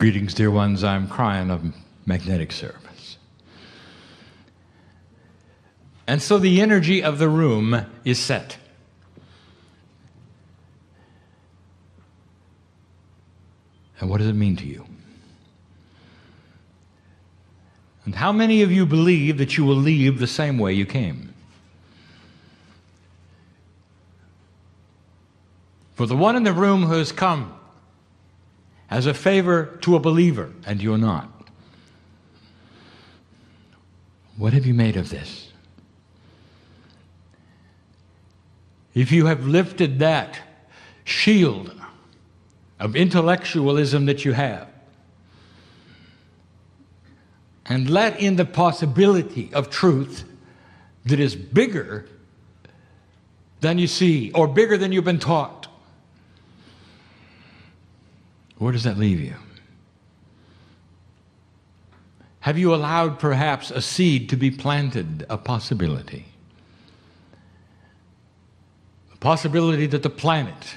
Greetings, dear ones. I'm Kryon of Magnetic Service. And so the energy of the room is set. And what does it mean to you? And how many of you believe that you will leave the same way you came? For the one in the room who has come as a favor to a believer, and you're not, what have you made of this? If you have lifted that shield of intellectualism that you have, and let in the possibility of truth that is bigger than you see, or bigger than you've been taught, where does that leave you? Have you allowed perhaps a seed to be planted, a possibility? A possibility that the planet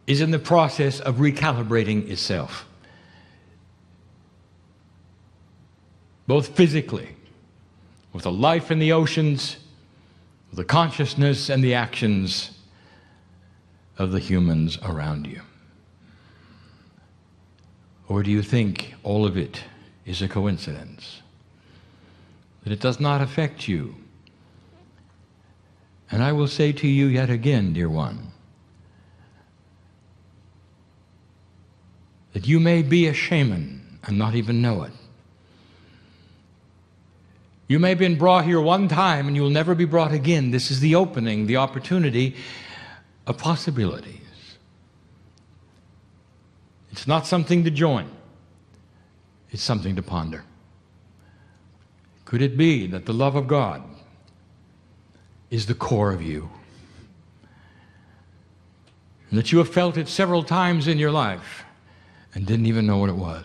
is in the process of recalibrating itself, both physically, with the life in the oceans, with the consciousness and the actions of the humans around you. Or do you think all of it is a coincidence? That it does not affect you? And I will say to you yet again, dear one, that you may be a shaman and not even know it. You may have been brought here one time and you will never be brought again. This is the opening, the opportunity of possibilities. It's not something to join. It's something to ponder. Could it be that the love of God is the core of you? And that you have felt it several times in your life and didn't even know what it was?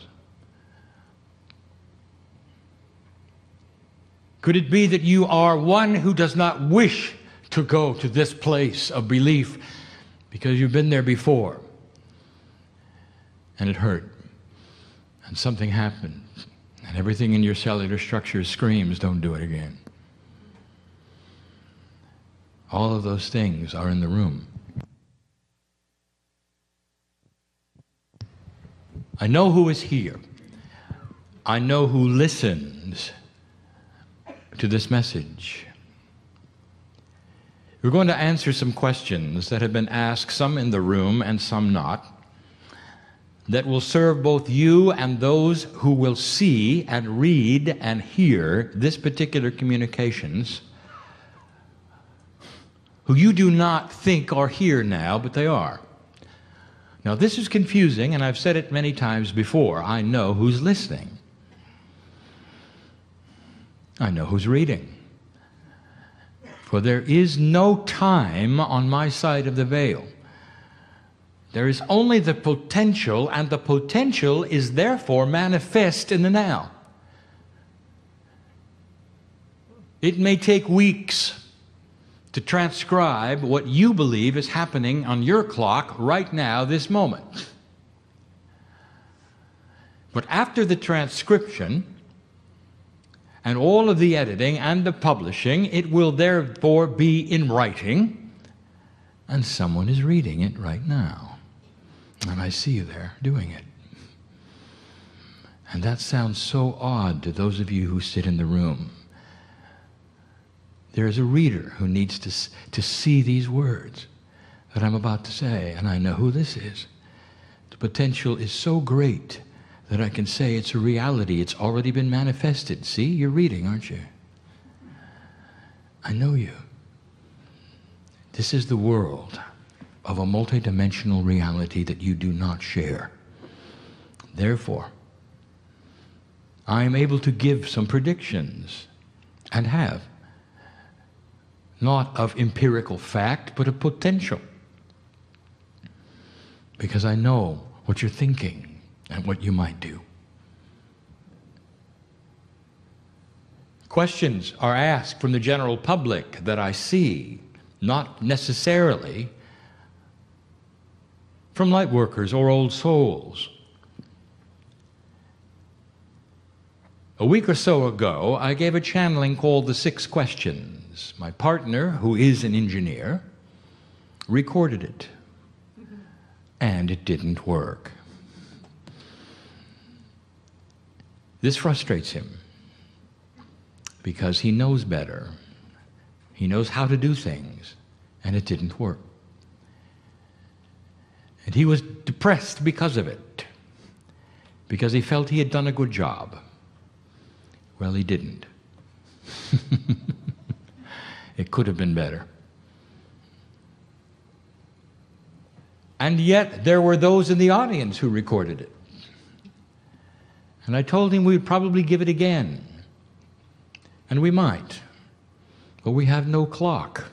Could it be that you are one who does not wish to go to this place of belief because you've been there before and it hurt and something happened and everything in your cellular structure screams, don't do it again? All of those things are in the room. I know who is here. I know who listens to this message. We're going to answer some questions that have been asked, some in the room and some not, that will serve both you and those who will see and read and hear this particular communications, who you do not think are here now, but they are. Now this is confusing, and I've said it many times before. I know who's listening. I know who's reading. For there is no time on my side of the veil. There is only the potential, and the potential is therefore manifest in the now. It may take weeks to transcribe what you believe is happening on your clock right now, this moment. But after the transcription, and all of the editing and the publishing, it will therefore be in writing, and someone is reading it right now. And I see you there doing it. And that sounds so odd to those of you who sit in the room. There is a reader who needs to see these words that I'm about to say, and I know who this is. The potential is so great that I can say it's a reality. It's already been manifested. See, you're reading, aren't you? I know you. This is the world of a multidimensional reality that you do not share. Therefore, I am able to give some predictions, and have, not of empirical fact, but of potential. Because I know what you're thinking and what you might do. Questions are asked from the general public that I see, not necessarily from light workers or old souls. A week or so ago, I gave a channeling called The 6 Questions. My partner, who is an engineer, recorded it, and it didn't work. This frustrates him because he knows better. He knows how to do things, and it didn't work. And he was depressed because of it, because he felt he had done a good job. Well, he didn't. It could have been better. And yet, there were those in the audience who recorded it. And I told him we'd probably give it again. And we might. But we have no clock.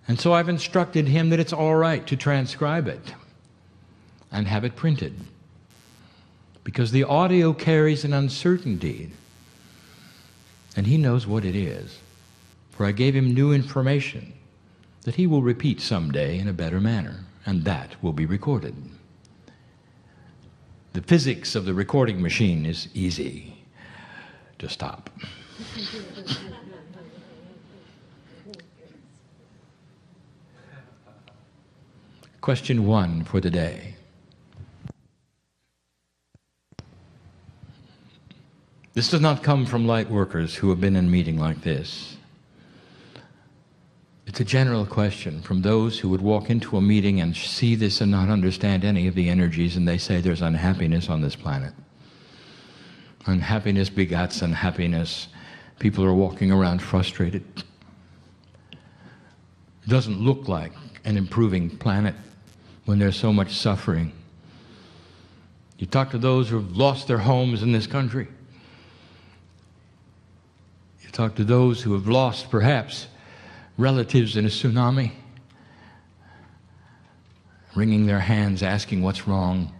And so I've instructed him that it's all right to transcribe it and have it printed. Because the audio carries an uncertainty. And he knows what it is. For I gave him new information that he will repeat someday in a better manner. And that will be recorded. The physics of the recording machine is easy to stop. Question 1 for the day. This does not come from light workers who have been in a meeting like this. It's a general question from those who would walk into a meeting and see this and not understand any of the energies, and they say there's unhappiness on this planet. Unhappiness begats unhappiness. People are walking around frustrated. It doesn't look like an improving planet when there's so much suffering. You talk to those who have lost their homes in this country. You talk to those who have lost, perhaps, relatives in a tsunami, wringing their hands, asking what's wrong.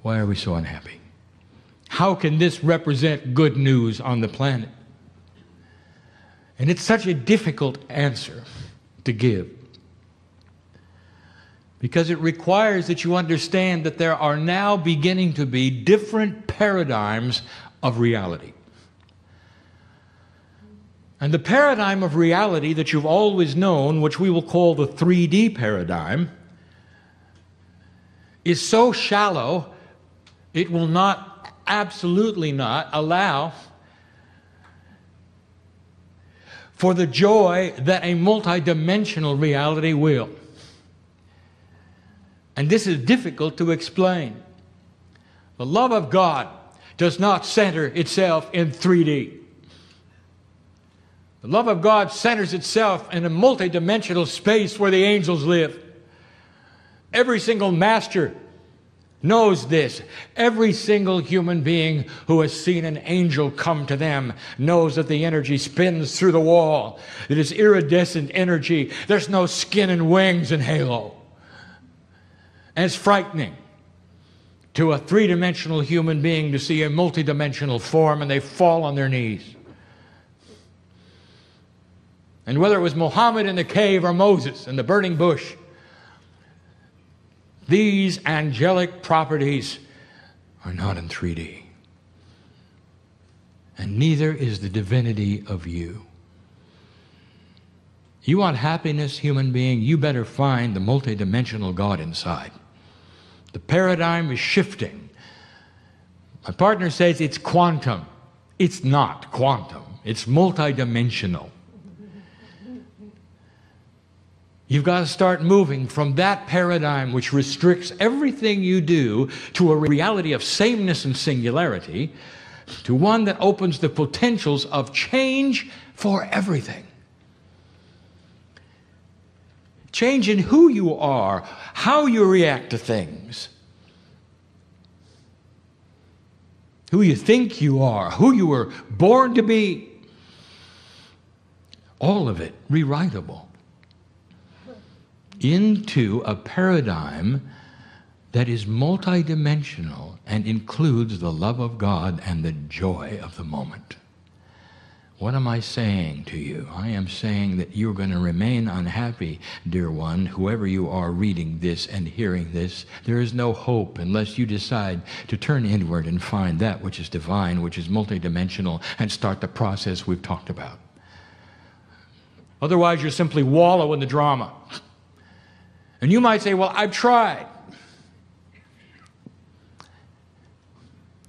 Why are we so unhappy? How can this represent good news on the planet? And it's such a difficult answer to give, because it requires that you understand that there are now beginning to be different paradigms of reality. And the paradigm of reality that you've always known, which we will call the 3D paradigm, is so shallow, it will not, absolutely not, allow for the joy that a multidimensional reality will. And this is difficult to explain. The love of God does not center itself in 3D. The love of God centers itself in a multidimensional space where the angels live. Every single master knows this. Every single human being who has seen an angel come to them knows that the energy spins through the wall. It is iridescent energy. There's no skin and wings in halo. And it's frightening to a three-dimensional human being to see a multidimensional form, and they fall on their knees. And whether it was Muhammad in the cave or Moses in the burning bush, these angelic properties are not in 3D. And neither is the divinity of you. You want happiness, human being, you better find the multidimensional God inside. The paradigm is shifting. My partner says it's quantum. It's not quantum. It's multidimensional. You've got to start moving from that paradigm which restricts everything you do to a reality of sameness and singularity, to one that opens the potentials of change for everything. Change in who you are, how you react to things, who you think you are, who you were born to be. All of it rewritable into a paradigm that is multidimensional and includes the love of God and the joy of the moment. What am I saying to you? I am saying that you're going to remain unhappy, dear one, whoever you are reading this and hearing this. There is no hope unless you decide to turn inward and find that which is divine, which is multidimensional, and start the process we've talked about. Otherwise, you simply wallow in the drama. And you might say, well, I've tried.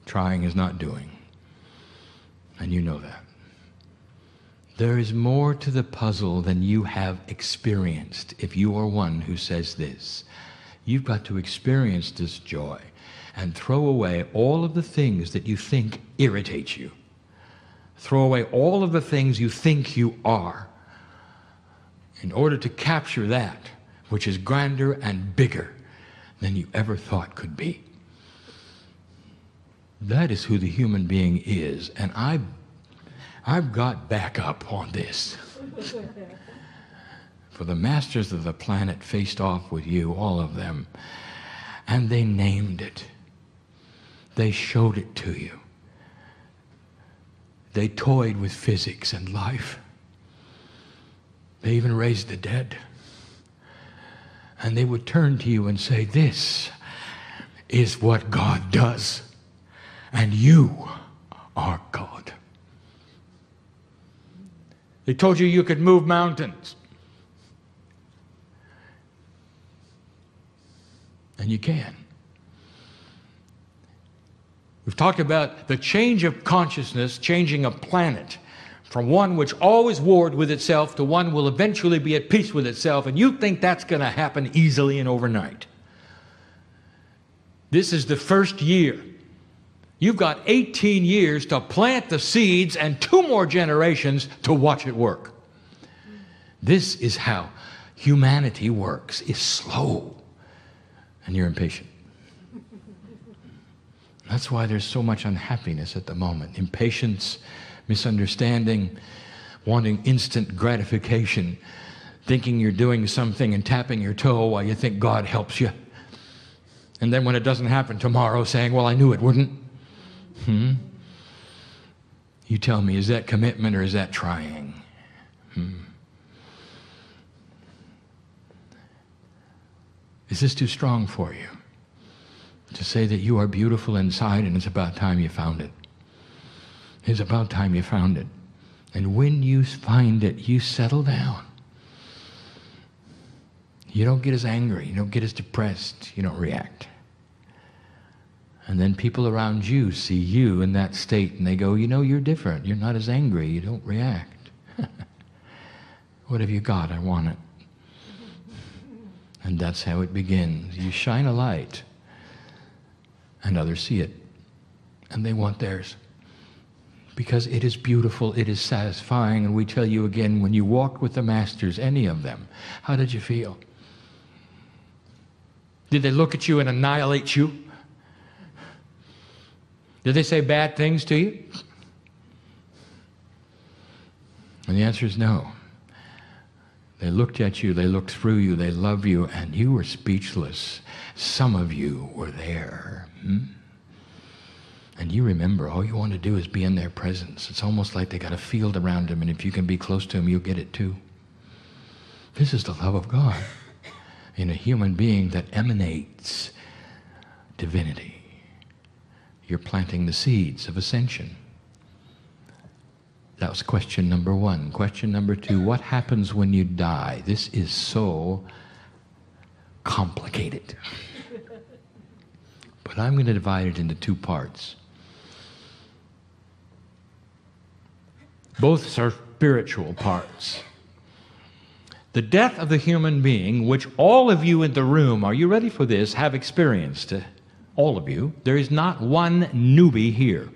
Trying is not doing. And you know that. There is more to the puzzle than you have experienced if you are one who says this. You've got to experience this joy and throw away all of the things that you think irritate you. Throw away all of the things you think you are in order to capture that which is grander and bigger than you ever thought could be. That is who the human being is, and I've got back up on this. For the masters of the planet faced off with you, all of them, and they named it. They showed it to you. They toyed with physics and life. They even raised the dead. And they would turn to you and say, this is what God does, and you are God. They told you you could move mountains. And you can. We've talked about the change of consciousness, changing a planet from one which always warred with itself to one will eventually be at peace with itself, and you think that's going to happen easily and overnight. This is the first year. You've got 18 years to plant the seeds and 2 more generations to watch it work. This is how humanity works. It's slow, and you're impatient. That's why there's so much unhappiness at the moment. Impatience, misunderstanding, wanting instant gratification, thinking you're doing something and tapping your toe while you think God helps you. And then when it doesn't happen tomorrow, saying, well, I knew it wouldn't. You tell me, is that commitment or is that trying? Is this too strong for you? To say that you are beautiful inside and it's about time you found it. It's about time you found it. And when you find it, you settle down. You don't get as angry. You don't get as depressed. You don't react. And then people around you see you in that state and they go, you know, you're different. You're not as angry. You don't react. What have you got? I want it. And that's how it begins. You shine a light and others see it. And they want theirs. Because it is beautiful, it is satisfying, and we tell you again, when you walked with the masters, any of them, how did you feel? Did they look at you and annihilate you? Did they say bad things to you? And the answer is no. They looked at you, they looked through you, they loved you, and you were speechless. Some of you were there. And you remember, all you want to do is be in their presence. It's almost like they got a field around them, and if you can be close to them, you'll get it too. This is the love of God in a human being that emanates divinity. You're planting the seeds of ascension. That was question number 1. Question number 2, what happens when you die? This is so complicated. But I'm going to divide it into 2 parts. Both are spiritual parts. The death of the human being, which all of you in the room, are you ready for this, have experienced. All of you. There is not one newbie here.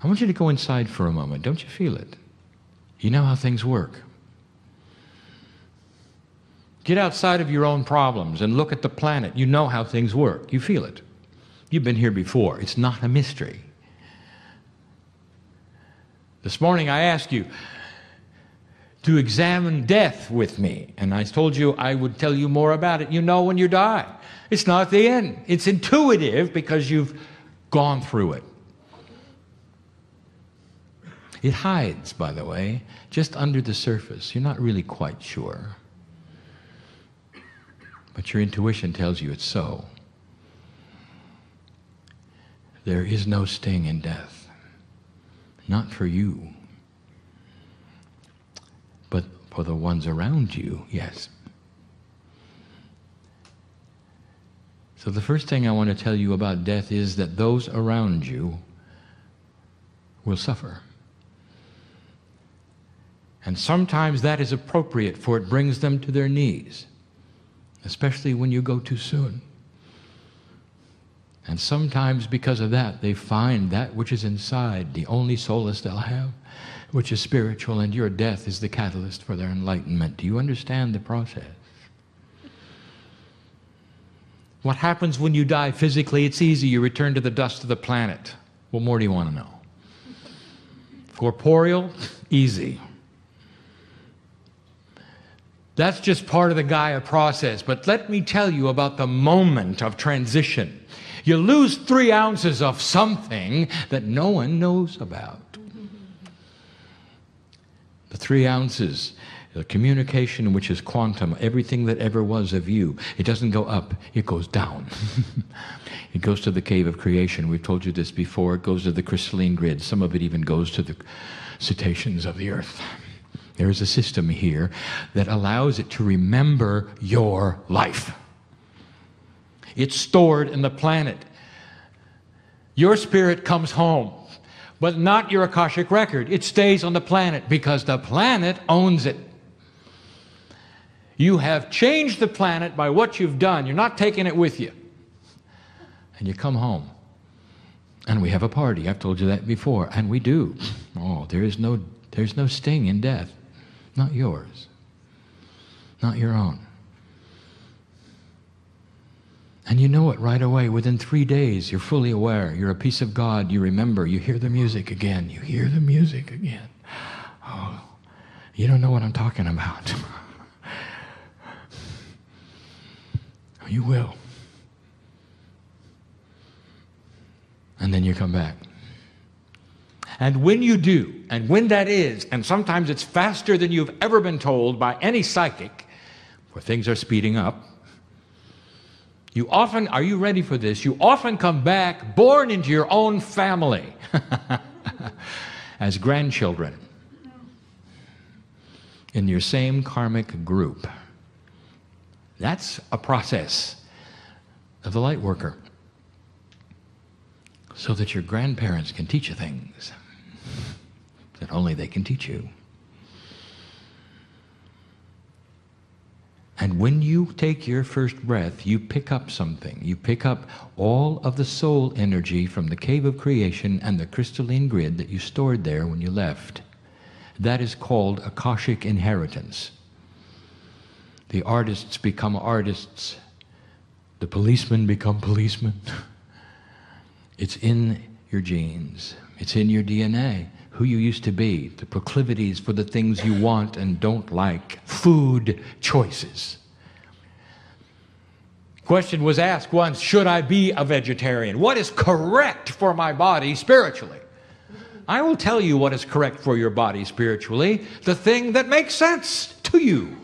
I want you to go inside for a moment. Don't you feel it? You know how things work. Get outside of your own problems and look at the planet. You know how things work. You feel it. You've been here before. It's not a mystery. This morning I asked you to examine death with me, and I told you I would tell you more about it. You know when you die. It's not the end. It's intuitive because you've gone through it. It hides, by the way, just under the surface. You're not really quite sure. But your intuition tells you it's so. There is no sting in death. Not for you. But for the ones around you, yes. So the first thing I want to tell you about death is that those around you will suffer. And sometimes that is appropriate, for it brings them to their knees, especially when you go too soon. And sometimes because of that, they find that which is inside, the only solace they'll have, which is spiritual, and your death is the catalyst for their enlightenment. Do you understand the process? What happens when you die physically? It's easy. You return to the dust of the planet. What more do you want to know? Corporeal? Easy. That's just part of the Gaia process. But let me tell you about the moment of transition. You lose 3 ounces of something that no one knows about. The 3 ounces, the communication which is quantum, everything that ever was of you, it doesn't go up, it goes down. It goes to the cave of creation. We've told you this before. It goes to the crystalline grid. Some of it even goes to the cetaceans of the earth. There is a system here that allows it to remember your life. It's stored in the planet. Your spirit comes home, but not your Akashic record. It stays on the planet because the planet owns it. You have changed the planet by what you've done. You're not taking it with you. And you come home. And we have a party. I've told you that before. And we do. Oh, there's no sting in death. Not yours. Not your own. And you know it right away. Within 3 days, you're fully aware. You're a piece of God. You remember. You hear the music again. You hear the music again. Oh, you don't know what I'm talking about. You will. And then you come back. And when you do, and when that is, and sometimes it's faster than you've ever been told by any psychic, where things are speeding up, you often, are you ready for this? You often come back born into your own family as grandchildren in your same karmic group. That's a process of the light worker, so that your grandparents can teach you things that only they can teach you. And when you take your first breath, you pick up something. You pick up all of the soul energy from the cave of creation and the crystalline grid that you stored there when you left. That is called Akashic inheritance. The artists become artists. The policemen become policemen. It's in your genes. It's in your DNA. Who you used to be. The proclivities for the things you want and don't like. Food choices. Question was asked once, should I be a vegetarian? What is correct for my body spiritually? I will tell you what is correct for your body spiritually. The thing that makes sense to you.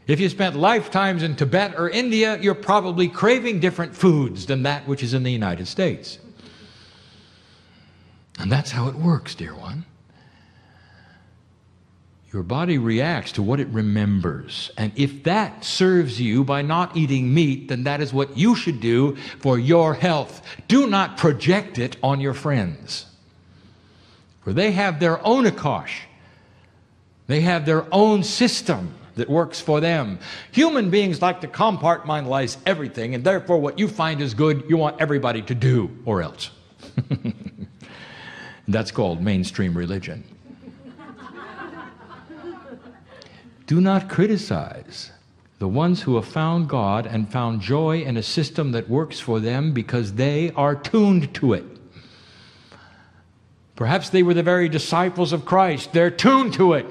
If you spent lifetimes in Tibet or India, you're probably craving different foods than that which is in the United States. And that's how it works, dear one. Your body reacts to what it remembers. And if that serves you by not eating meat, then that is what you should do for your health. Do not project it on your friends. For they have their own Akash. They have their own system that works for them. Human beings like to compartmentalize everything, and therefore what you find is good, you want everybody to do, or else. That's called mainstream religion. Do not criticize the ones who have found God and found joy in a system that works for them because they are tuned to it. Perhaps they were the very disciples of Christ. They're tuned to it.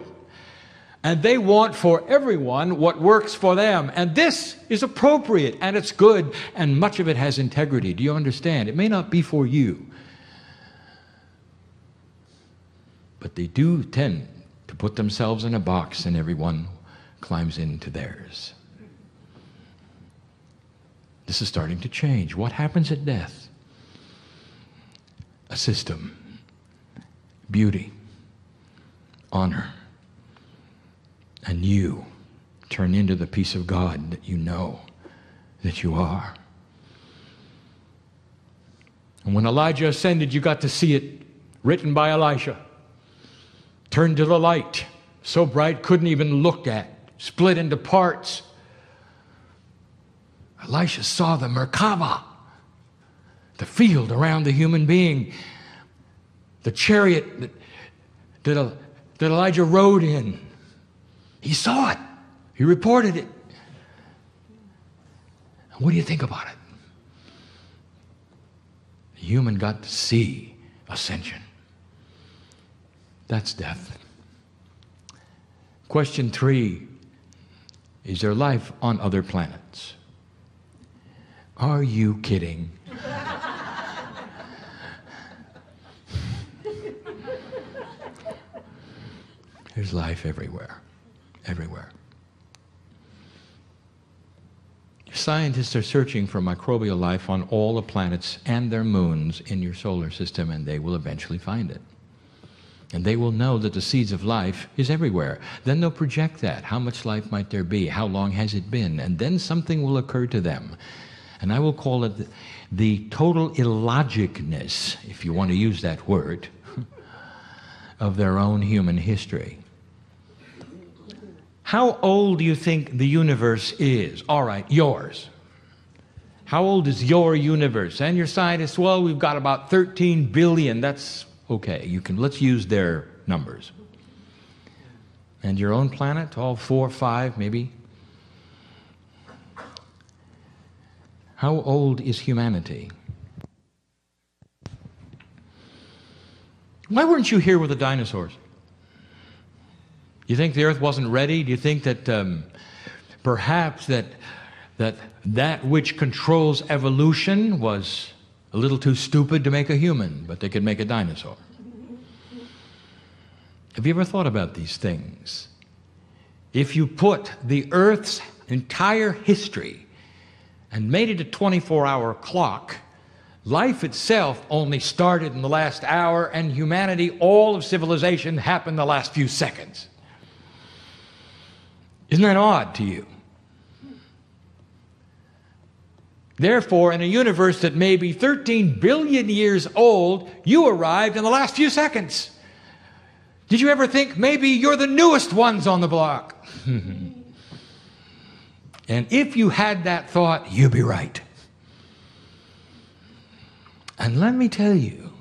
And they want for everyone what works for them. And this is appropriate, and it's good, and much of it has integrity. Do you understand? It may not be for you, But they do tend to put themselves in a box and everyone climbs into theirs. This is starting to change. What happens at death? A system, beauty, honor, and you turn into the peace of God that you know that you are. And when Elijah ascended, you got to see it written by Elisha. Turned to the light, so bright couldn't even look at, split into parts. Elisha saw the Merkava, the field around the human being, the chariot that Elijah rode in. He saw it. He reported it. And what do you think about it? The human got to see ascension. That's death. Question 3, is there life on other planets? Are you kidding? There's life everywhere. Everywhere. Scientists are searching for microbial life on all the planets and their moons in your solar system, and they will eventually find it. And they will know that the seeds of life is everywhere. Then they'll project that. How much life might there be? How long has it been? And then something will occur to them. And I will call it the total illogicness, if you want to use that word, of their own human history. How old do you think the universe is? All right, yours. How old is your universe? And your scientists, well, we've got about 13 billion. That's okay. Let's use their numbers. And your own planet, all 4, 5, maybe. How old is humanity? Why weren't you here with the dinosaurs? You think the earth wasn't ready? Do you think that perhaps that which controls evolution was a little too stupid to make a human, but they could make a dinosaur? Have you ever thought about these things? If you put the earth's entire history and made it a 24-hour clock, life itself only started in the last hour, and humanity, all of civilization, happened the last few seconds. Isn't that odd to you? Therefore, in a universe that may be 13 billion years old, you arrived in the last few seconds. Did you ever think maybe you're the newest ones on the block? And if you had that thought, you'd be right. And let me tell you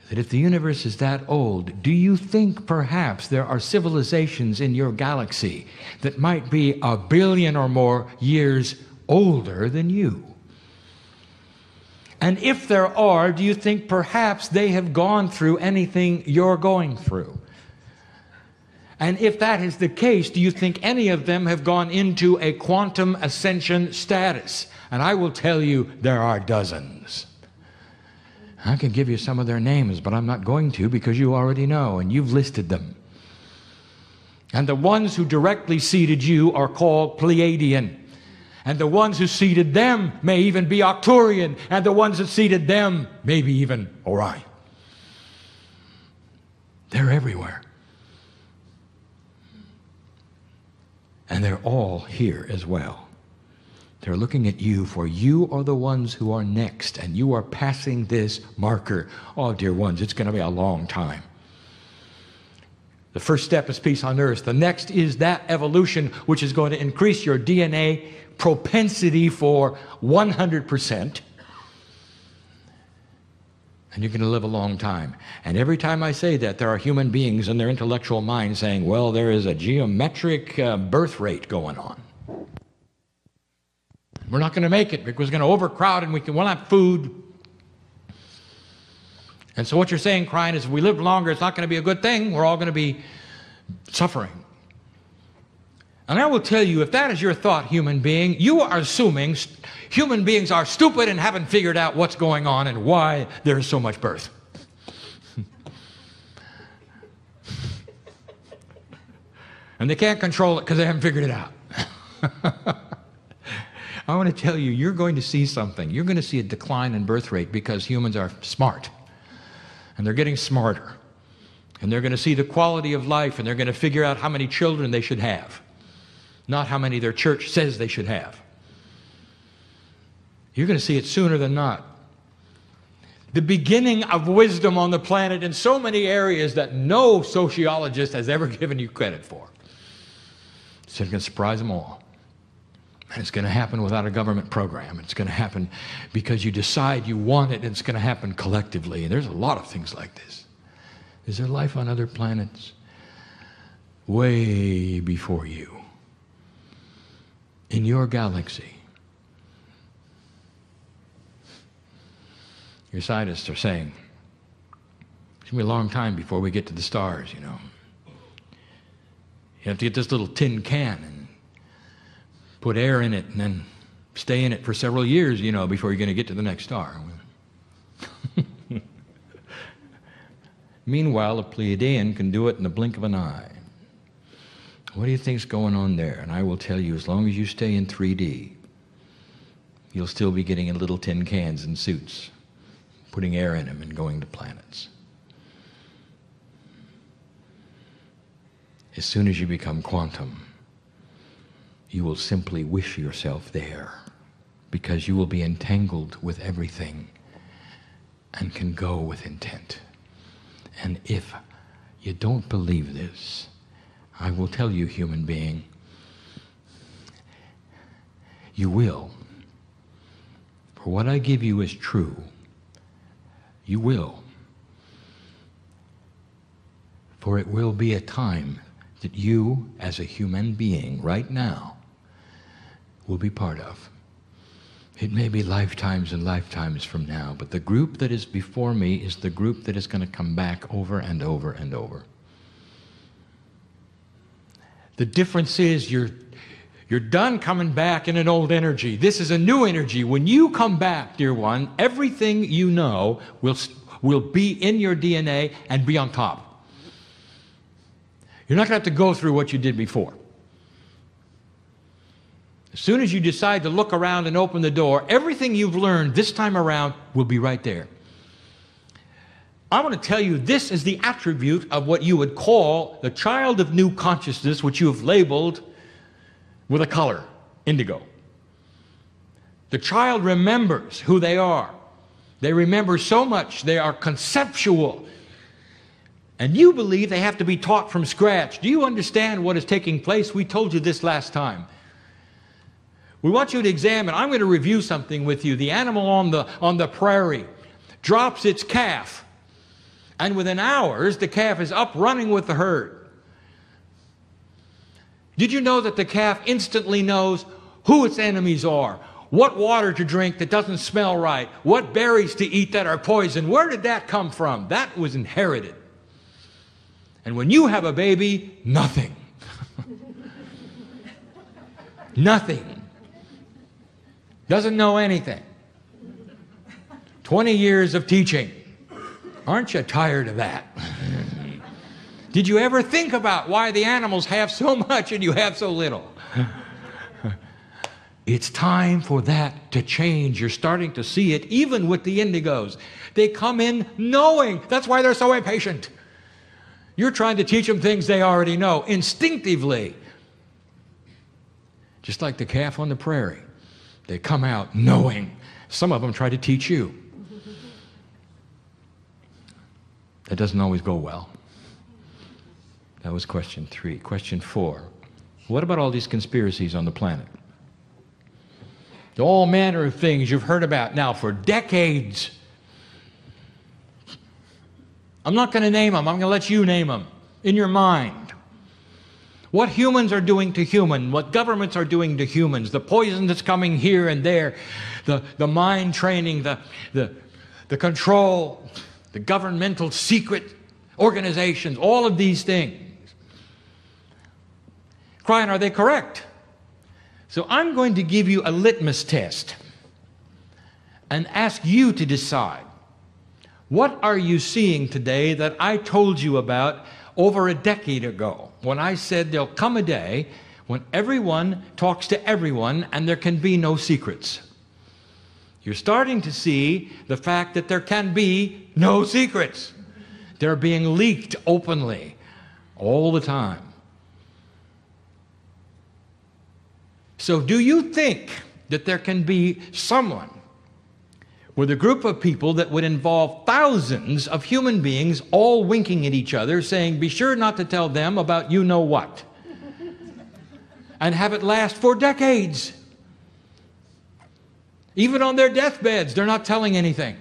that if the universe is that old, do you think perhaps there are civilizations in your galaxy that might be 1 billion or more years older than you? And if there are, do you think perhaps they have gone through anything you're going through? And if that is the case, do you think any of them have gone into a quantum ascension status? And I will tell you, there are dozens. I can give you some of their names, but I'm not going to, because you already know, and you've listed them. And the ones who directly seeded you are called Pleiadian. And the ones who seeded them may even be Arcturian. And the ones that seeded them, maybe even Orion. They're everywhere. And they're all here as well. They're looking at you, for you are the ones who are next, and you are passing this marker. Oh, dear ones, it's going to be a long time. The first step is peace on earth. The next is that evolution, which is going to increase your DNA propensity for 100%. And you're going to live a long time. And every time I say that, there are human beings in their intellectual mind saying, well, there is a geometric birth rate going on. We're not going to make it because we're going to overcrowd and we'll have food. And so what you're saying, Kryon, is if we live longer, it's not going to be a good thing. We're all going to be suffering. And I will tell you, if that is your thought, human being, you are assuming human beings are stupid and haven't figured out what's going on and why there is so much birth. And they can't control it because they haven't figured it out. I want to tell you, you're going to see something. You're going to see a decline in birth rate because humans are smart. And they're getting smarter. And they're going to see the quality of life, and they're going to figure out how many children they should have, not how many their church says they should have. You're going to see it sooner than not. The beginning of wisdom on the planet in so many areas that no sociologist has ever given you credit for. It's going to surprise them all. And it's going to happen without a government program. It's going to happen because you decide you want it, and it's going to happen collectively. And there's a lot of things like this. Is there life on other planets? Way before you. In your galaxy. Your scientists are saying, it's going to be a long time before we get to the stars, you know. You have to get this little tin can and put air in it and then stay in it for several years, you know, before you're going to get to the next star. Meanwhile, a Pleiadian can do it in the blink of an eye. What do you think's going on there? And I will tell you, as long as you stay in 3D, you'll still be getting in little tin cans and suits, putting air in them and going to planets. As soon as you become quantum, you will simply wish yourself there, because you will be entangled with everything and can go with intent. And if you don't believe this, I will tell you, human being, you will. For what I give you is true. You will. For it will be a time that you, as a human being, right now, will be part of. It may be lifetimes and lifetimes from now, but the group that is before me is the group that is going to come back over and over and over. The difference is you're done coming back in an old energy. This is a new energy. When you come back, dear one, everything you know will be in your DNA and be on top. You're not going to have to go through what you did before. As soon as you decide to look around and open the door, everything you've learned this time around will be right there. I want to tell you, this is the attribute of what you would call the child of new consciousness, which you have labeled with a color, indigo. The child remembers who they are. They remember so much, they are conceptual. And you believe they have to be taught from scratch. Do you understand what is taking place? We told you this last time. We want you to examine. I'm going to review something with you. The animal on the prairie drops its calf, and within hours the calf is up running with the herd. Did you know that the calf instantly knows who its enemies are, what water to drink that doesn't smell right, what berries to eat that are poison? Where did that come from? That was inherited. And when you have a baby, nothing. Nothing. Doesn't know anything. 20 years of teaching. Aren't you tired of that? Did you ever think about why the animals have so much and you have so little? It's time for that to change. You're starting to see it even with the indigos. They come in knowing. That's why they're so impatient. You're trying to teach them things they already know instinctively. Just like the calf on the prairie. They come out knowing. Some of them try to teach you. That doesn't always go well. That was question 3. Question 4. What about all these conspiracies on the planet? All manner of things you've heard about now for decades. I'm not going to name them. I'm going to let you name them in your mind. What humans are doing to humans, what governments are doing to humans, the poison that's coming here and there, the mind training, the control, the governmental secret organizations, all of these things. Kryon, are they correct? So I'm going to give you a litmus test and ask you to decide. What are you seeing today that I told you about, over a decade ago when I said there'll come a day when everyone talks to everyone and there can be no secrets. You're starting to see the fact that there can be no secrets. They're being leaked openly all the time. So do you think that there can be someone with a group of people that would involve thousands of human beings all winking at each other, saying, be sure not to tell them about you know what, and have it last for decades? Even on their deathbeds, they're not telling anything.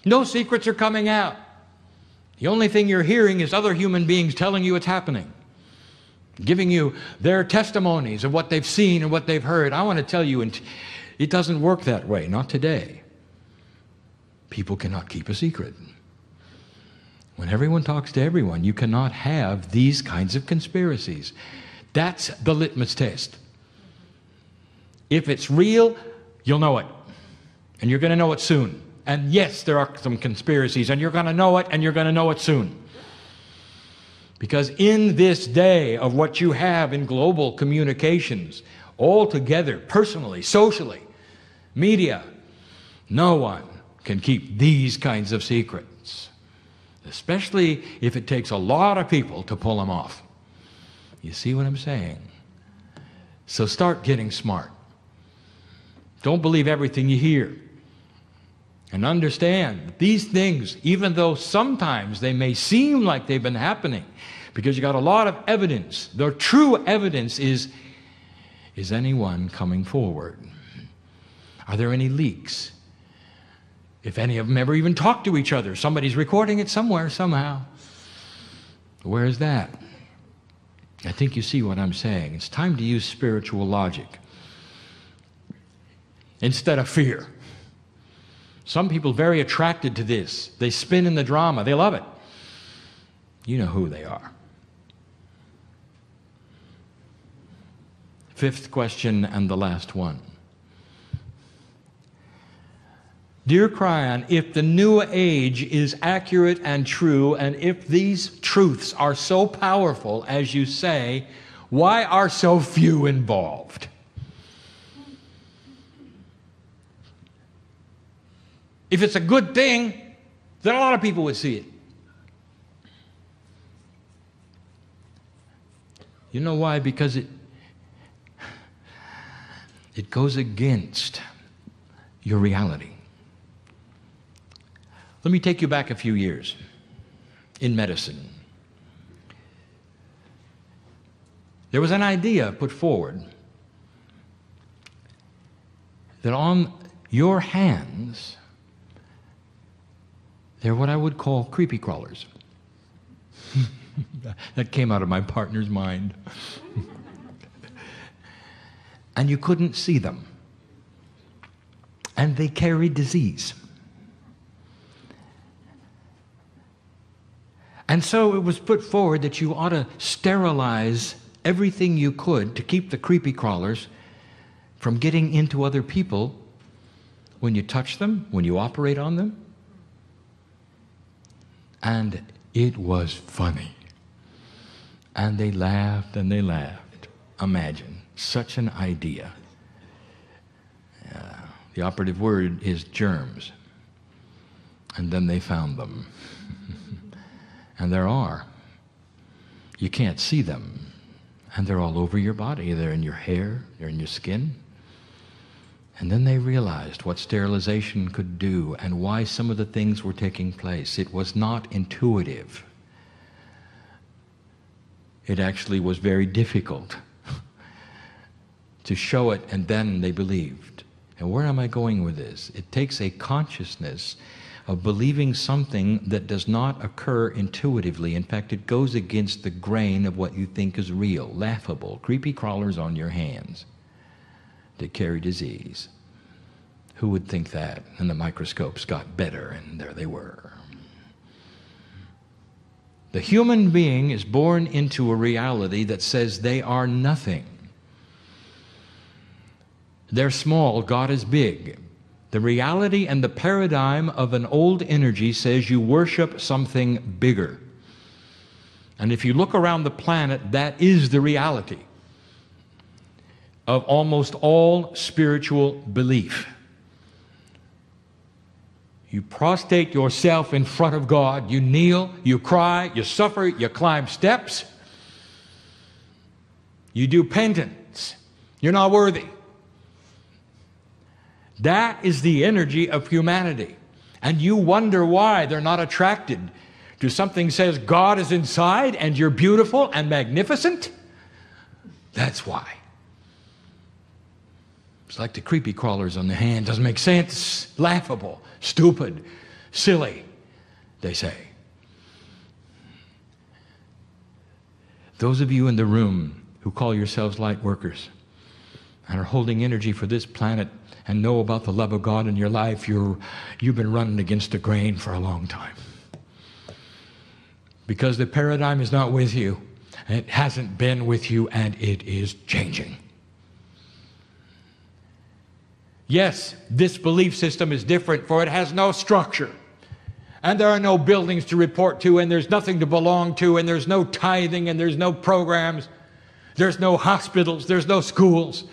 No secrets are coming out. The only thing you're hearing is other human beings telling you it's happening, giving you their testimonies of what they've seen and what they've heard. I want to tell you, it doesn't work that way, not today. People cannot keep a secret. When everyone talks to everyone, you cannot have these kinds of conspiracies. That's the litmus test. If it's real, you'll know it. And you're going to know it soon. And yes, there are some conspiracies, and you're going to know it, and you're going to know it soon. Because in this day of what you have in global communications, all together, personally, socially, media, no one can keep these kinds of secrets, especially if it takes a lot of people to pull them off. You see what I'm saying? So start getting smart. Don't believe everything you hear. And understand that these things, even though sometimes they may seem like they've been happening, because you got a lot of evidence, the true evidence is anyone coming forward? Are there any leaks? If any of them ever even talk to each other, somebody's recording it somewhere, somehow. Where is that? I think you see what I'm saying. It's time to use spiritual logic instead of fear. Some people are very attracted to this. They spin in the drama. They love it. You know who they are. Fifth question, and the last one. Dear Kryon, if the New Age is accurate and true, and if these truths are so powerful as you say, why are so few involved? If it's a good thing, then a lot of people would see it. You know why? Because it goes against your reality. Let me take you back a few years in medicine. There was an idea put forward that on your hands, they're what I would call creepy crawlers. That came out of my partner's mind. And you couldn't see them. And they carried disease. And so it was put forward that you ought to sterilize everything you could to keep the creepy crawlers from getting into other people when you touch them, when you operate on them. And it was funny. And they laughed and they laughed. Imagine such an idea. The operative word is germs. And then they found them. And there are. You can't see them. And they're all over your body. They're in your hair. They're in your skin. And then they realized what sterilization could do and why some of the things were taking place. It was not intuitive. It actually was very difficult to show it, and then they believed. And where am I going with this? It takes a consciousness of believing something that does not occur intuitively. In fact, it goes against the grain of what you think is real, laughable, creepy crawlers on your hands that carry disease. Who would think that? And the microscopes got better, and there they were. The human being is born into a reality that says they are nothing. They're small, God is big. The reality and the paradigm of an old energy says you worship something bigger. And if you look around the planet, that is the reality of almost all spiritual belief. You prostrate yourself in front of God, you kneel, you cry, you suffer, you climb steps, you do penance. You're not worthy. That is the energy of humanity. And you wonder why they're not attracted to something that says God is inside and you're beautiful and magnificent. That's why. It's like the creepy crawlers on the hand. Doesn't make sense. Laughable. Stupid. Silly, they say. Those of you in the room who call yourselves light workers and are holding energy for this planet and know about the love of God in your life, you've been running against the grain for a long time. Because the paradigm is not with you. It hasn't been with you, and it is changing. Yes, this belief system is different, for it has no structure. And there are no buildings to report to, and there's nothing to belong to, and there's no tithing, and there's no programs. There's no hospitals, there's no schools.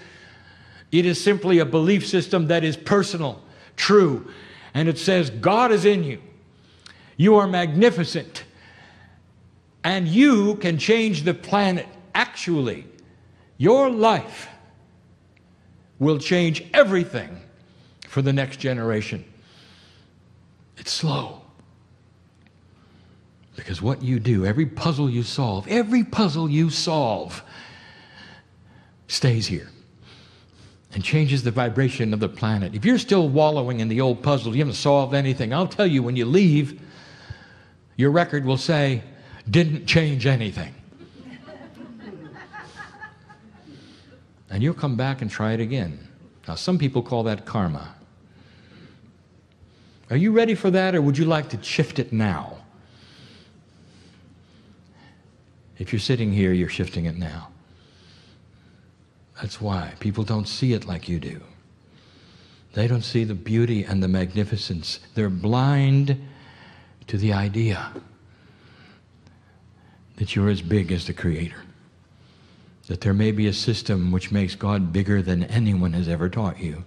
It is simply a belief system that is personal, true, and it says God is in you. You are magnificent, and you can change the planet. Actually, your life will change everything for the next generation. It's slow. Because what you do, every puzzle you solve stays here and changes the vibration of the planet. If you're still wallowing in the old puzzle, you haven't solved anything, I'll tell you, when you leave, your record will say, didn't change anything. And you'll come back and try it again. Now, some people call that karma. Are you ready for that, or would you like to shift it now? If you're sitting here, you're shifting it now. That's why people don't see it like you do. They don't see the beauty and the magnificence. They're blind to the idea that you're as big as the Creator. That there may be a system which makes God bigger than anyone has ever taught you.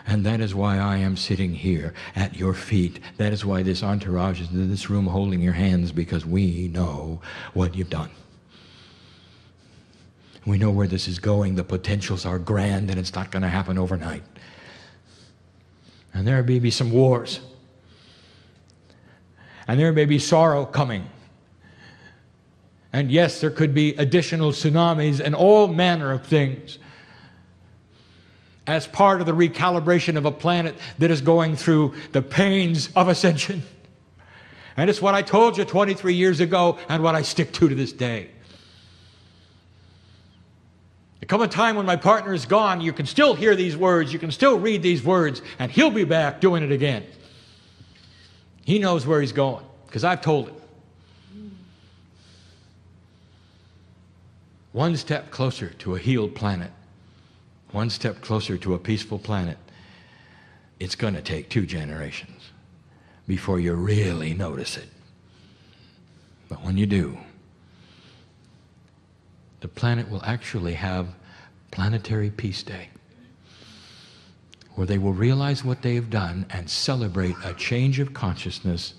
And that is why I am sitting here at your feet. That is why this entourage is in this room holding your hands, because we know what you've done. We know where this is going. The potentials are grand, and it's not going to happen overnight. And there may be some wars. And there may be sorrow coming. And yes, there could be additional tsunamis and all manner of things as part of the recalibration of a planet that is going through the pains of ascension. And it's what I told you 23 years ago and what I stick to this day. There come a time when my partner is gone, you can still hear these words, you can still read these words, and he'll be back doing it again. He knows where he's going, because I've told him. One step closer to a healed planet, one step closer to a peaceful planet. It's going to take 2 generations before you really notice it. But when you do, the planet will actually have Planetary Peace Day, where they will realize what they have done and celebrate a change of consciousness,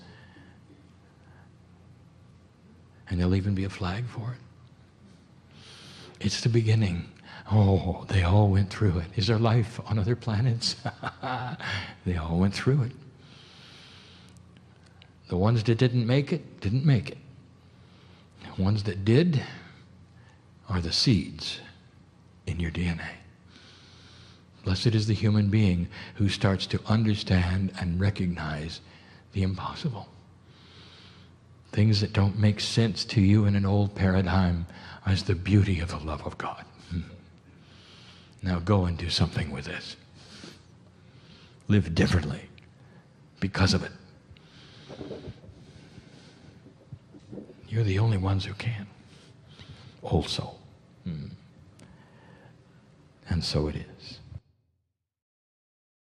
and there'll even be a flag for it. It's the beginning. Oh, they all went through it. Is there life on other planets? They all went through it. The ones that didn't make it, didn't make it. The ones that did are the seeds in your DNA. Blessed is the human being who starts to understand and recognize the impossible. Things that don't make sense to you in an old paradigm as the beauty of the love of God. Now go and do something with this. Live differently because of it. You're the only ones who can. Old soul. And so it is.